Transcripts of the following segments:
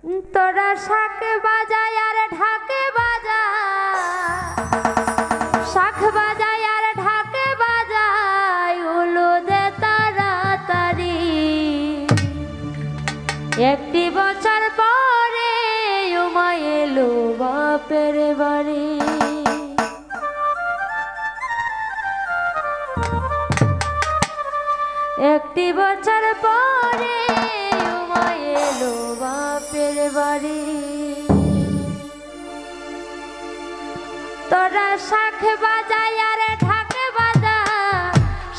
তোরা শাক বাজায় আর ঢাকে বাজা, শাক বাজায় আর ঢাকে বাজায়, উলু দে তাড়াতাড়ি। একটি বছর পরে উমা এলো বাপের বাড়ি। একটি বছর পরে উমা এলো বাপের বাড়ি। তোরা শাক বাজায় আর ঢাকে বাজা,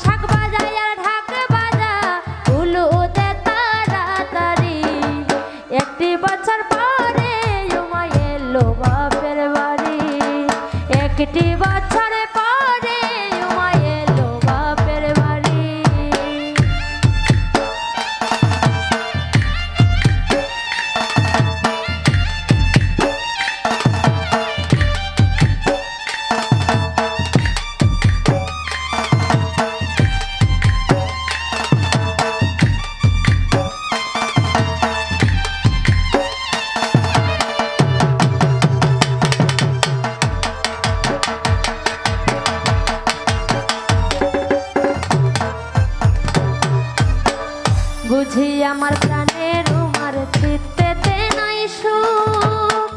শাক বাজায় আর ঢাকে বাজা, উলু দে তাড়াতাড়ি। একটি বছর পরে উমা এলো বাপের বাড়ি। একটি বছর পরে উমা এলো বাপের বাড়ি। বুঝি আমার প্রাণের উমার চিত্তেতে নাই সুখ,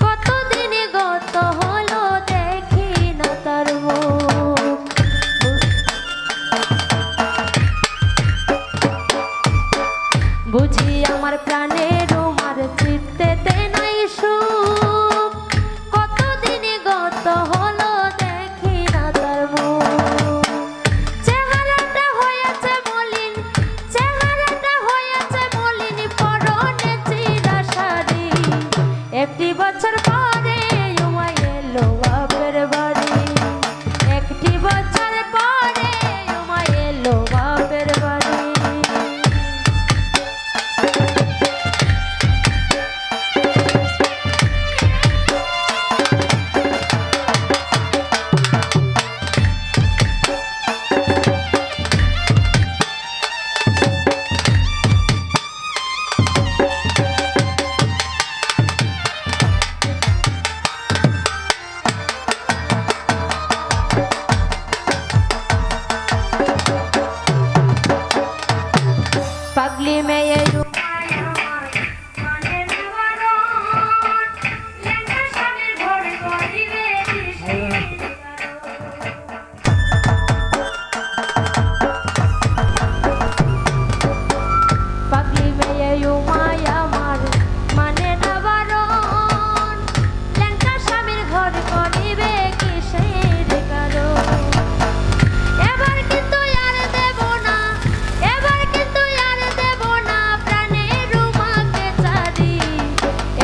কতদিন গত হলো দেখি না তার মুখ। বুঝি আমার প্রাণের উমার চিত্তেতে নাই সুখ, কতদিন গত হলো দেখি না তার মুখ। চেহারাটা হয়েছে মলিন, চেহারাটা হয়েছে মলিন, পরনে চিরা শাড়ি। একটি বছর পরে উমা এলো বাপের বাড়ি। একটি বছর পরে উমা এলো বাপের বাড়ি। পাগলি মেয়ে পাগলি মেয়ে উমায় আমার মানে না বারণ, ল্যাংটা স্বামীর ঘর করিবে কিসের কারণ। এবার কিন্তু আর দেব না, এবার কিন্তু আর দেব না প্রাণের উমাকে ছাড়ি।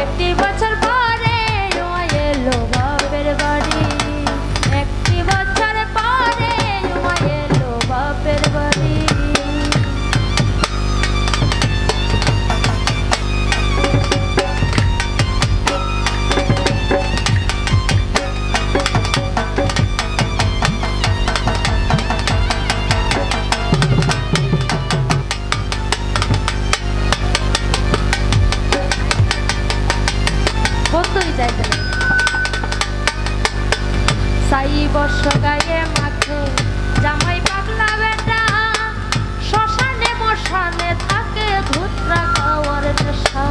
একটি বছর পরে উমা এলো বাপের বাড়ি। একটি বছর পরে উমা এলো বাপের বাড়ি। কতই যাইতে সাই বর্ষ গায়ে মাখে জামাই পাগলা বেটা, শ্মশানে মশানে থাকে ধুতরা খাওয়ার নেশা।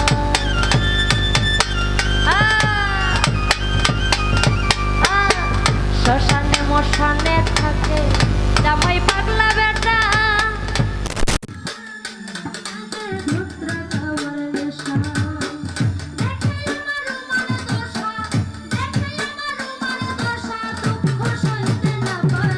শ্মশানে মশানে থাকে জামাই পাগলা বেটা, ধুতরা খাওয়ার নেশা। দেখে আমার উমার দশা, দুঃখ সইতে না পারে।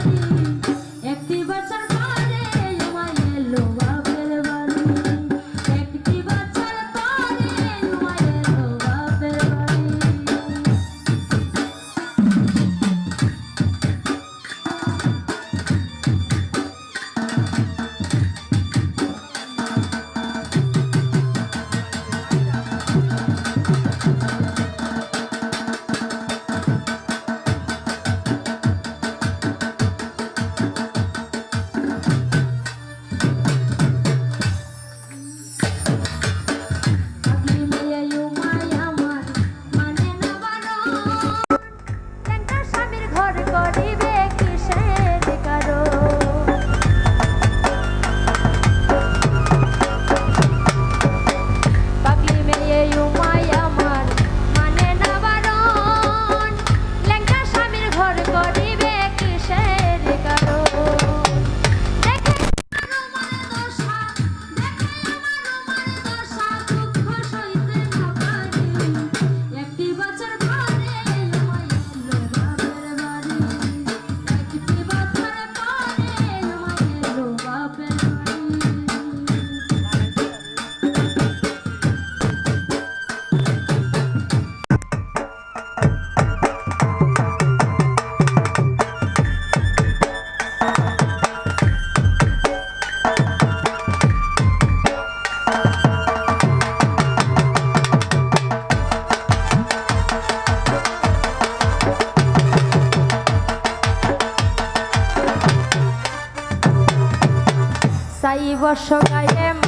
রস গায়ে